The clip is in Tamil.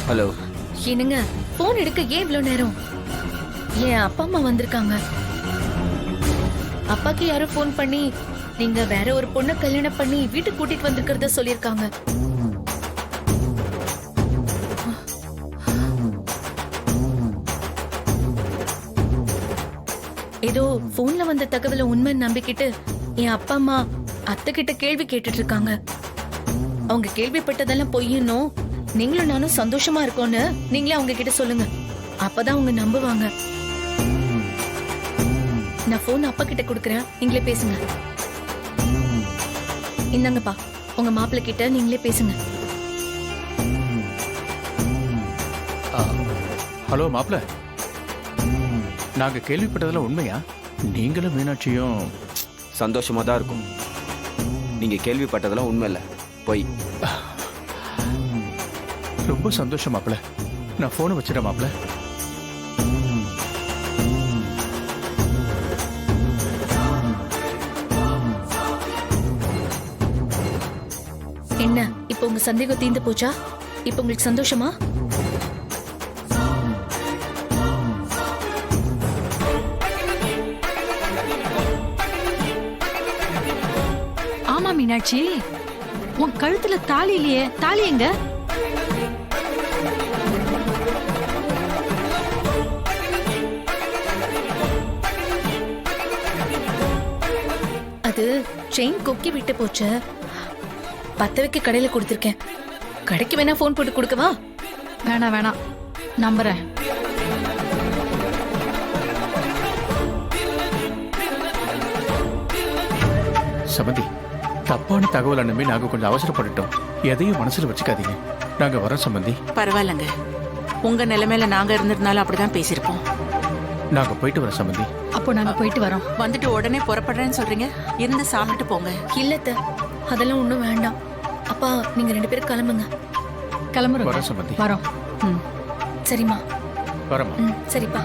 ஹலோ. என்னங்க போன் எடுக்க ஏன் இவ்வளவு நேரம்? என் அப்பா அம்மா வந்திருக்காங்க. அப்பாக்கு யாரோ போன் பண்ணி நீங்க வேற ஒரு பொண்ணை கல்யாணம் பண்ணி வீட்டுக்கு கூட்டிட்டு வந்திருக்கிறத சொல்லிருக்காங்க. ஏதோ போன்ல வந்த தகவலை உண்மை நம்பிக்கிட்டு என் அப்பா அம்மா அத்தை கிட்ட கேள்வி கேட்டுட்டு இருக்காங்க. அவங்க கேள்விப்பட்டதெல்லாம் பொய்யணும், நீங்களும் நானும் சந்தோஷமா இருக்கோன்னு நீங்களே அவங்க கிட்ட சொல்லுங்க. அப்பதான் அவங்க நம்புவாங்க. நான் போன் அப்பா கிட்ட கொடுக்கறேன், நீங்களே பேசுங்க. இந்தாங்கப்பா, உங்க மாப்பிள்ளை கிட்ட நீங்களே பேசுங்க. ஹலோ மாப்பிள்ள, நாங்க கேள்விப்பட்டதெல்லாம் உண்மையா? நீங்களும் மீனாட்சியும் சந்தோஷமா தான் இருக்கும். நீங்க கேள்விப்பட்டதெல்லாம் உண்மை இல்ல, போய். ரொம்ப சந்தோஷம் மாப்பிள்ள. நான் போனை வச்சிடறேன் மாப்பிள்ள. என்ன இப்ப உங்க சந்தேகம் தீர்ந்து போச்சா? இப்ப உங்களுக்கு சந்தோஷமா? ஆமா மீனாட்சி, உன் கழுத்துல தாலி இல்லையே, தாலி எங்க? அது செயின் கொக்கி விட்டு போச்சு. பத்த வைக்க கடையில கொடுத்திருக்கேன். கடைக்கு வேணா போன் போட்டு கொடுக்கவா? வேணாம் வேணாம், நம்புறேன். சமந்தி, தப்பான தகவல் நம்பி நாங்க கொஞ்சம் அவசரப்பட்டுட்டோம். எதையும் மனசுல வச்சுக்காதீங்க. நாங்க வரோம் சம்பந்தி. பரவாயில்லங்க, உங்க நிலைமையில நாங்க இருந்திருந்தாலும் அப்படிதான் பேசியிருப்போம். நாங்க போயிட்டு வரோம் சம்பந்தி. அப்போ நாங்க போயிட்டு வரோம். வந்துட்டு உடனே புறப்படுறேன்னு சொல்றீங்க, இருந்து சாப்பிட்டுட்டு போங்க. இல்லத்த, அதெல்லாம் ஒண்ணும் வேண்டாம். அப்பா நீங்க 2 பேரும் கிளம்புங்க. கிளம்புறோம். வரோம் சம்பந்தி. வரோம். சரிம்மா. வரோம். சரிப்பா.